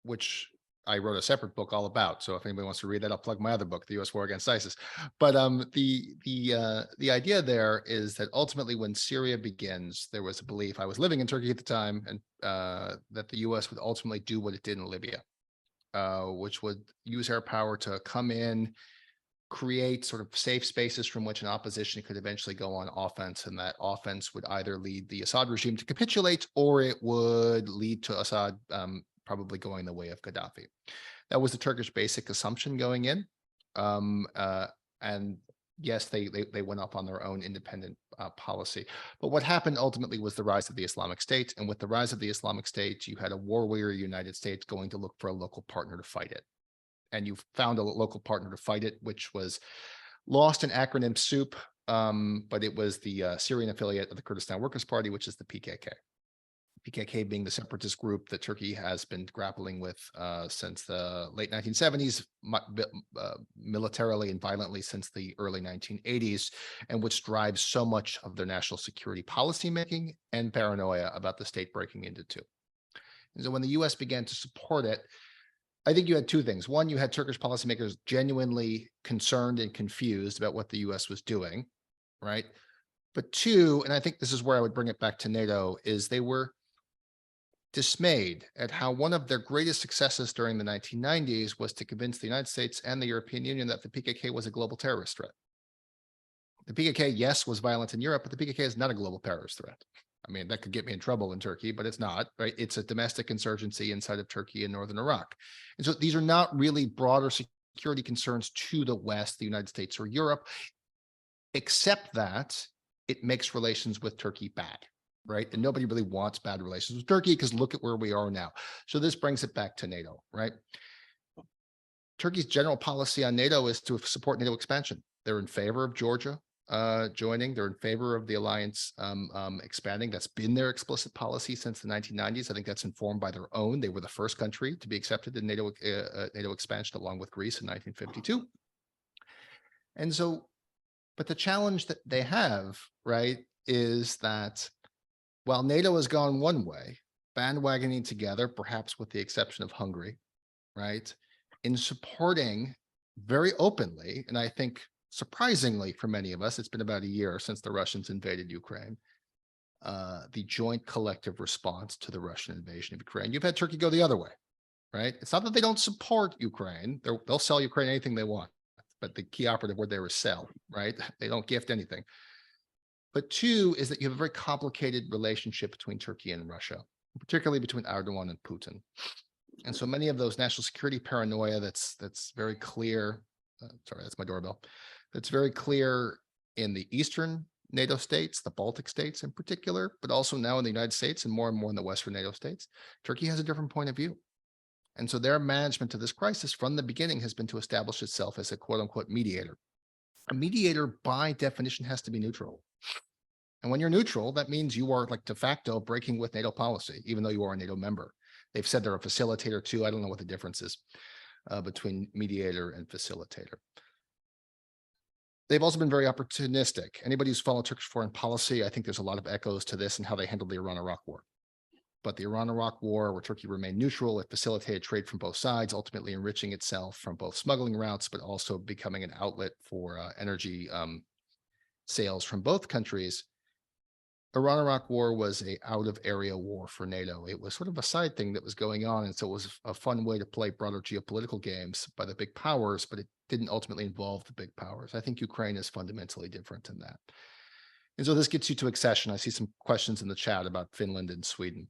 which I wrote a separate book all about. So if anybody wants to read that, I'll plug my other book, The U.S. War Against ISIS. But the idea there is that ultimately, when Syria begins, there was a belief. I was living in Turkey at the time, and that the U.S. would ultimately do what it did in Libya. Which would use air power to come in, create sort of safe spaces from which an opposition could eventually go on offense. And that offense would either lead the Assad regime to capitulate, or it would lead to Assad probably going the way of Gaddafi. That was the Turkish basic assumption going in. And yes, they went up on their own independent policy. But what happened ultimately was the rise of the Islamic State. And with the rise of the Islamic State, you had a war-weary United States going to look for a local partner to fight it. And you found a local partner to fight it, which was lost in acronym soup, but it was the Syrian affiliate of the Kurdistan Workers' Party, which is the PKK. PKK being the separatist group that Turkey has been grappling with since the late 1970s, militarily and violently since the early 1980s, and which drives so much of their national security policymaking and paranoia about the state breaking into two. And so when the US began to support it, I think you had two things. One, you had Turkish policymakers genuinely concerned and confused about what the US was doing, right? But two, and I think this is where I would bring it back to NATO, is they were dismayed at how one of their greatest successes during the 1990s was to convince the United States and the European Union that the PKK was a global terrorist threat. The PKK, yes, was violent in Europe, but the PKK is not a global terrorist threat. I mean, that could get me in trouble in Turkey, but it's not, right? It's a domestic insurgency inside of Turkey and northern Iraq. And so these are not really broader security concerns to the West, the United States or Europe, except that it makes relations with Turkey bad, right? And nobody really wants bad relations with Turkey because look at where we are now. So this brings it back to NATO, right? Turkey's general policy on NATO is to support NATO expansion. They're in favor of Georgia joining. They're in favor of the alliance expanding. That's been their explicit policy since the 1990s. I think that's informed by their own. They were the first country to be accepted in NATO expansion along with Greece in 1952. And so, but the challenge that they have, right, is that while NATO has gone one way, bandwagoning together, perhaps with the exception of Hungary, right, in supporting very openly, and I think surprisingly for many of us, it's been about a year since the Russians invaded Ukraine, the joint collective response to the Russian invasion of Ukraine. You've had Turkey go the other way, right? It's not that they don't support Ukraine. They'll sell Ukraine anything they want, but the key operative word there is sell, right? They don't gift anything. But two is that you have a very complicated relationship between Turkey and Russia, particularly between Erdoğan and Putin. And so many of those national security paranoia that's very clear, sorry, that's my doorbell, that's very clear in the Eastern NATO states, the Baltic states in particular, but also now in the United States and more in the Western NATO states. Turkey has a different point of view. And so their management of this crisis from the beginning has been to establish itself as a quote unquote mediator. A mediator by definition has to be neutral. And when you're neutral, that means you are like de facto breaking with NATO policy, even though you are a NATO member. They've said they're a facilitator too. I don't know what the difference is between mediator and facilitator. They've also been very opportunistic. Anybody who's followed Turkish foreign policy, I think there's a lot of echoes to this and how they handled the Iran-Iraq war. But the Iran-Iraq war, where Turkey remained neutral, it facilitated trade from both sides, ultimately enriching itself from both smuggling routes, but also becoming an outlet for energy sales from both countries. Iran-Iraq war was a out-of-area war for NATO. It was sort of a side thing that was going on, and so it was a fun way to play broader geopolitical games by the big powers, but it didn't ultimately involve the big powers. I think Ukraine is fundamentally different in that. And so this gets you to accession. I see some questions in the chat about Finland and Sweden.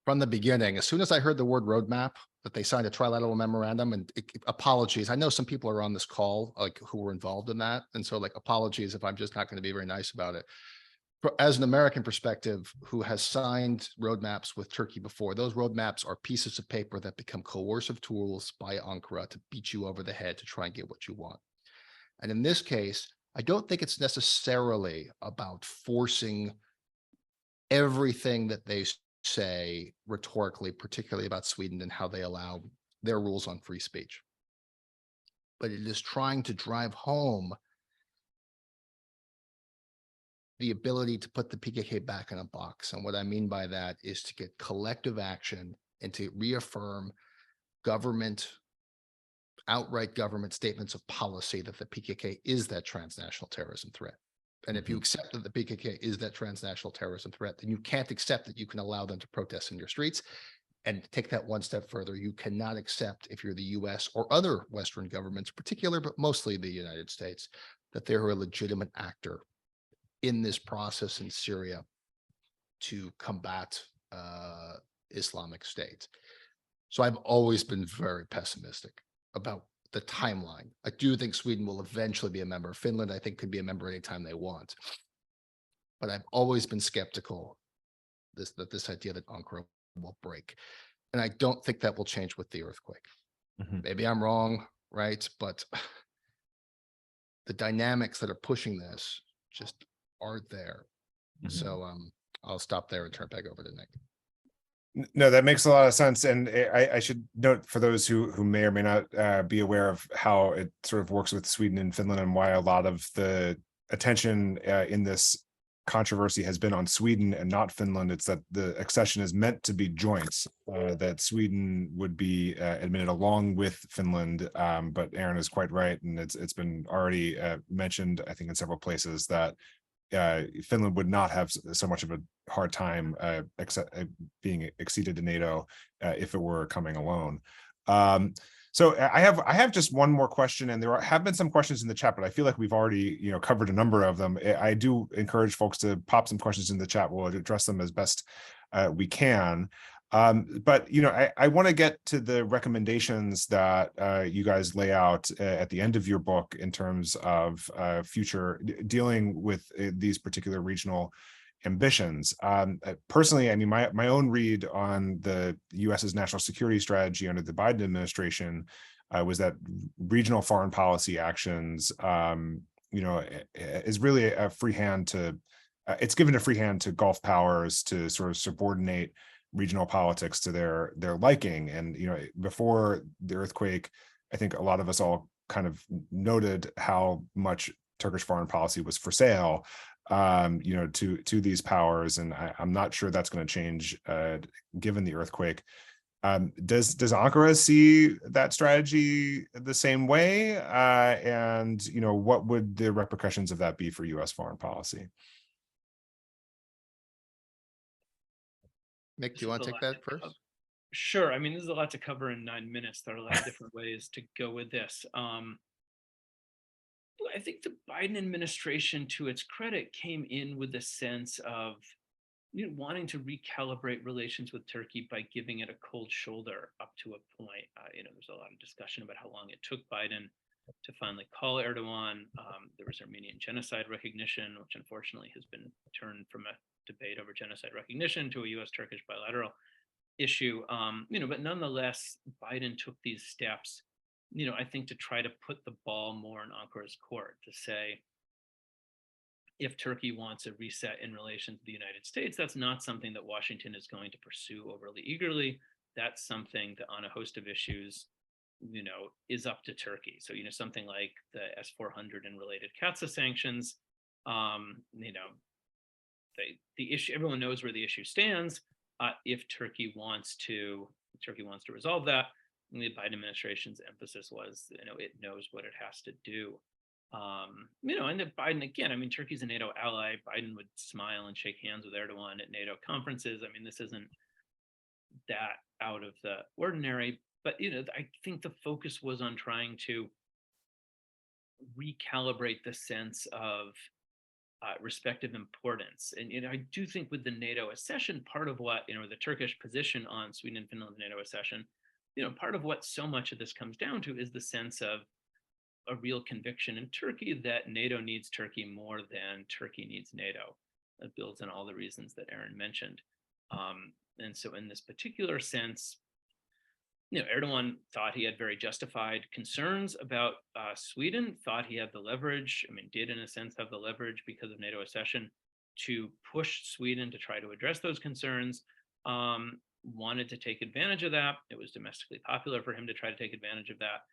From the beginning, as soon as I heard the word roadmap, that they signed a trilateral memorandum, and apologies. I know some people are on this call, like who were involved in that. And so like apologies if I'm just not going to be very nice about it. As an American perspective, who has signed roadmaps with Turkey before, those roadmaps are pieces of paper that become coercive tools by Ankara to beat you over the head to try and get what you want. And in this case, I don't think it's necessarily about forcing everything that they say rhetorically, particularly about Sweden and how they allow their rules on free speech. But it is trying to drive home the ability to put the PKK back in a box. And what I mean by that is to get collective action and to reaffirm outright government statements of policy that the PKK is that transnational terrorism threat. And if you accept that the PKK is that transnational terrorism threat, then you can't accept that you can allow them to protest in your streets. And take that one step further, you cannot accept, if you're the US or other Western governments in particular, but mostly the United States, that they're a legitimate actor in this process in Syria to combat Islamic State. So I've always been very pessimistic about the timeline. I do think Sweden will eventually be a member. Finland, I think, could be a member anytime they want. But I've always been skeptical that this idea that Ankara will break. And I don't think that will change with the earthquake. Maybe I'm wrong, right? But the dynamics that are pushing this just aren't there. So I'll stop there and turn it back over to Nick. No, that makes a lot of sense. And I should note for those who may or may not be aware of how it sort of works with Sweden and Finland and why a lot of the attention in this controversy has been on Sweden and not Finland. It's that the accession is meant to be joint, that Sweden would be admitted along with Finland. But Aaron is quite right. And it's been already mentioned, I think, in several places that Finland would not have so much of a hard time being acceded to NATO if it were coming alone. So I have just one more question, and there have been some questions in the chat, but I feel like we've already covered a number of them. I do encourage folks to pop some questions in the chat. We'll address them as best we can. But I want to get to the recommendations that you guys lay out at the end of your book in terms of future dealing with these particular regional ambitions. Personally, I mean, my own read on the US's national security strategy under the Biden administration was that regional foreign policy actions, is really a free hand to, it's given a free hand to Gulf powers to sort of subordinate regional politics to their liking. And before the earthquake, I think a lot of us all kind of noted how much Turkish foreign policy was for sale to these powers, and I'm not sure that's going to change given the earthquake. Does Ankara see that strategy the same way? And what would the repercussions of that be for U.S. foreign policy? Nick, do you want to take that first? Sure. I mean, this is a lot to cover in 9 minutes. There are a lot of different ways to go with this. I think the Biden administration, to its credit, came in with a sense of wanting to recalibrate relations with Turkey by giving it a cold shoulder up to a point. There's a lot of discussion about how long it took Biden to finally call Erdoğan. There was Armenian genocide recognition, which unfortunately has been turned from a debate over genocide recognition to a U.S.-Turkish bilateral issue. But nonetheless, Biden took these steps, I think, to try to put the ball more in Ankara's court, to say, if Turkey wants a reset in relations to the United States, that's not something that Washington is going to pursue overly eagerly. That's something that on a host of issues, is up to Turkey. So, something like the S-400 and related CAATSA sanctions, the issue, everyone knows where the issue stands. If Turkey wants to resolve that, the Biden administration's emphasis was, it knows what it has to do. And that Biden, again, I mean, Turkey's a NATO ally. Biden would smile and shake hands with Erdoğan at NATO conferences. I mean, this isn't that out of the ordinary, but, I think the focus was on trying to recalibrate the sense of respective importance. And I do think with the NATO accession, part of what the Turkish position on Sweden and Finland's NATO accession, part of what so much of this comes down to is the sense of a real conviction in Turkey that NATO needs Turkey more than Turkey needs NATO. That builds on all the reasons that Aaron mentioned. And so in this particular sense, Erdoğan thought he had very justified concerns about Sweden, thought he had the leverage, did in a sense have the leverage because of NATO accession to push Sweden to try to address those concerns, wanted to take advantage of that. It was domestically popular for him to try to take advantage of that.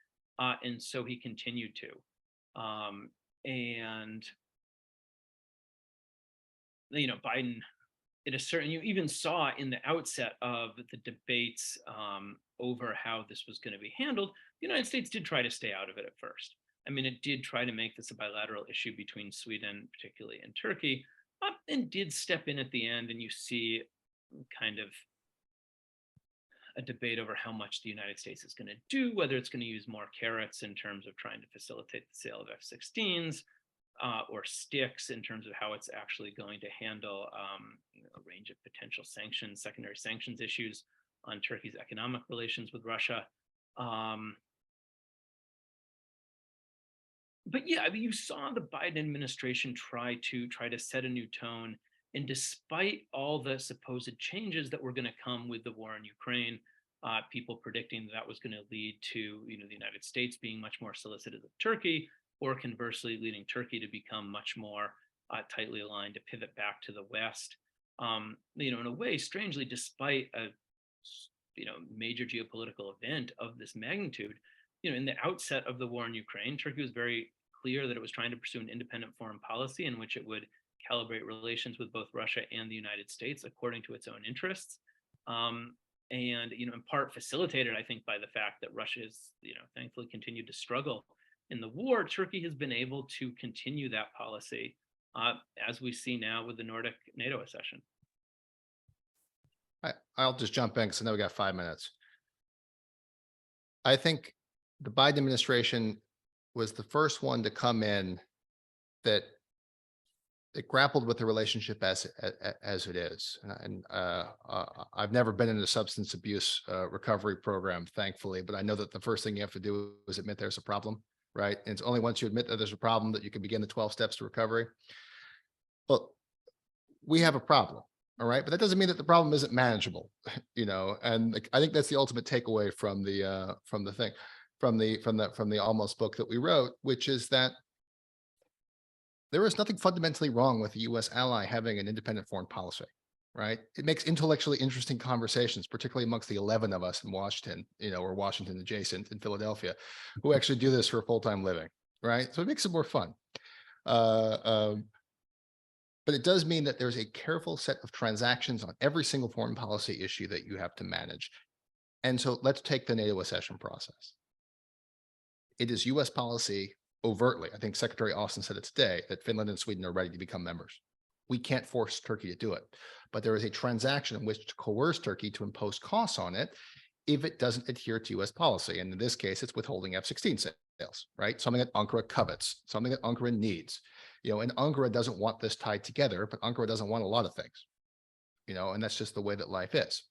And so he continued to. And Biden, at a certain, you even saw in the outset of the debates over how this was going to be handled, the United States did try to stay out of it at first. It did try to make this a bilateral issue between Sweden, particularly, and Turkey, and did step in at the end. And you see kind of a debate over how much the United States is going to do, whether it's going to use more carrots in terms of trying to facilitate the sale of F-16s, or sticks in terms of how it's actually going to handle a range of potential sanctions, secondary sanctions issues on Turkey's economic relations with Russia. But yeah, you saw the Biden administration try to set a new tone. And despite all the supposed changes that were going to come with the war in Ukraine, people predicting that was going to lead to the United States being much more solicitous of Turkey, or conversely leading Turkey to become much more tightly aligned, to pivot back to the West. In a way, strangely, despite a major geopolitical event of this magnitude, in the outset of the war in Ukraine, Turkey was very clear that it was trying to pursue an independent foreign policy in which it would calibrate relations with both Russia and the United States according to its own interests. And in part facilitated, I think, by the fact that Russia has thankfully continued to struggle in the war. Turkey has been able to continue that policy as we see now with the Nordic NATO accession. I'll just jump in because I know we got 5 minutes. I think the Biden administration was the first one to come in that it grappled with the relationship as it is. And I've never been in a substance abuse recovery program, thankfully, but I know that the first thing you have to do is admit there's a problem, right? And it's only once you admit that there's a problem that you can begin the 12 steps to recovery. Well, we have a problem. All right, but that doesn't mean that the problem isn't manageable, and I think that's the ultimate takeaway from the Almost book that we wrote, which is that there is nothing fundamentally wrong with the U.S. ally having an independent foreign policy, right? It makes intellectually interesting conversations, particularly amongst the 11 of us in Washington, or Washington adjacent in Philadelphia, who actually do this for a full-time living, right? So it makes it more fun. But it does mean that there's a careful set of transactions on every single foreign policy issue that you have to manage. And so let's take the NATO accession process. It is U.S. policy overtly. I think Secretary Austin said it today that Finland and Sweden are ready to become members. We can't force Turkey to do it, but there is a transaction in which to coerce Turkey to impose costs on it if it doesn't adhere to U.S. policy. And in this case, it's withholding F-16 sales, right? Something that Ankara covets, something that Ankara needs. And Ankara doesn't want this tied together, but Ankara doesn't want a lot of things, and that's just the way that life is.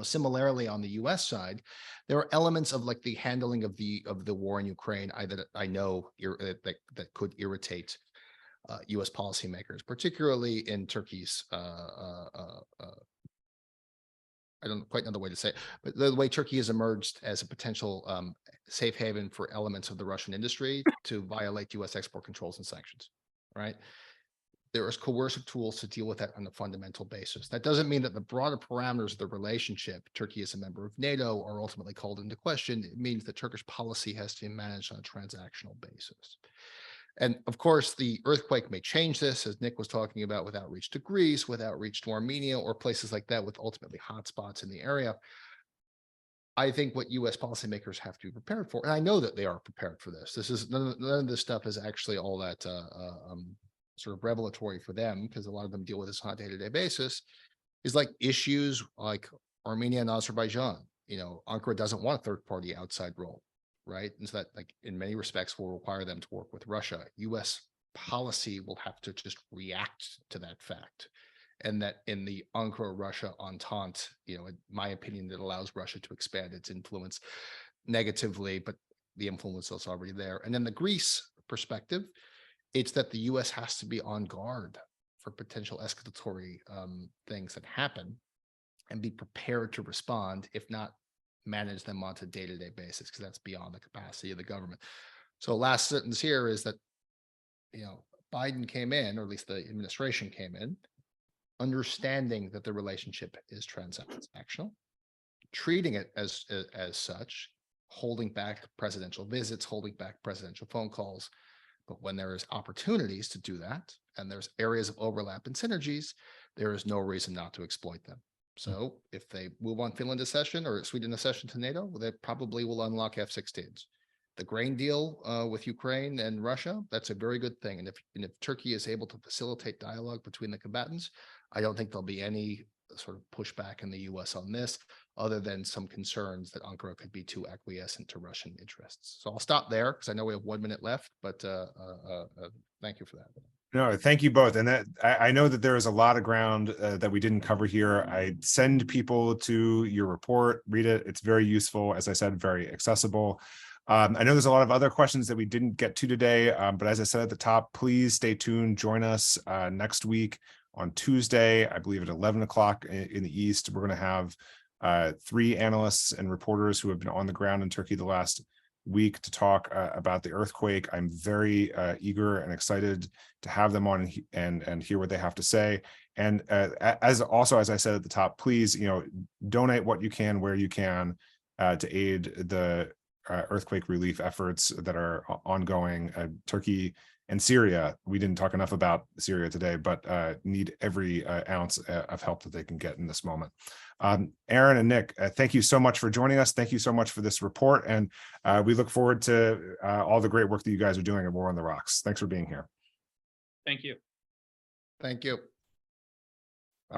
Similarly on the U.S. side, there are elements of like the handling of the war in Ukraine that I know that could irritate U.S. policymakers, particularly in Turkey's. I don't quite know the way to say it, but the way Turkey has emerged as a potential safe haven for elements of the Russian industry to violate U.S. export controls and sanctions, right? There is coercive tools to deal with that on a fundamental basis. That doesn't mean that the broader parameters of the relationship, Turkey as a member of NATO, are ultimately called into question. It means that Turkish policy has to be managed on a transactional basis. And of course, the earthquake may change this, as Nick was talking about, with outreach to Greece, with outreach to Armenia, or places like that with ultimately hotspots in the area. I think what U.S. policymakers have to be prepared for, and I know that they are prepared for this. This is none of this stuff is actually all that sort of revelatory for them, because a lot of them deal with this on a day-to-day basis, is like issues like Armenia and Azerbaijan. Ankara doesn't want a third-party outside role, right? And so that, like, in many respects, will require them to work with Russia. U.S. policy will have to just react to that fact. And that in the Ankara-Russia entente, in my opinion, that allows Russia to expand its influence negatively, but the influence is already there. And then the Greece perspective, it's that the U.S. has to be on guard for potential escalatory things that happen and be prepared to respond, if not manage them on a day-to-day basis, because that's beyond the capacity of the government. So last sentence here is that, Biden came in, or at least the administration came in, understanding that the relationship is transactional, treating it as such, holding back presidential visits, holding back presidential phone calls. But when there is opportunities to do that, and there's areas of overlap and synergies, there is no reason not to exploit them. So if they move on Finland accession or Sweden accession to NATO, they probably will unlock F-16s. The grain deal with Ukraine and Russia, that's a very good thing. And if Turkey is able to facilitate dialogue between the combatants, I don't think there'll be any sort of pushback in the U.S. on this, other than some concerns that Ankara could be too acquiescent to Russian interests. So I'll stop there because I know we have 1 minute left, but thank you for that. No, thank you both. And that I know that there is a lot of ground that we didn't cover here. I send people to your report, read it. It's very useful. As I said, very accessible. I know there's a lot of other questions that we didn't get to today, but as I said at the top, please stay tuned. Join us next week on Tuesday, I believe at 11 o'clock in the East. We're going to have 3 analysts and reporters who have been on the ground in Turkey the last week to talk about the earthquake. I'm very eager and excited to have them on and hear what they have to say. And as I said at the top, please, donate what you can where you can to aid the earthquake relief efforts that are ongoing. Turkey and Syria, we didn't talk enough about Syria today, but need every ounce of help that they can get in this moment. Aaron and Nick, thank you so much for joining us. Thank you so much for this report. And we look forward to all the great work that you guys are doing at War on the Rocks. Thanks for being here. Thank you. Thank you.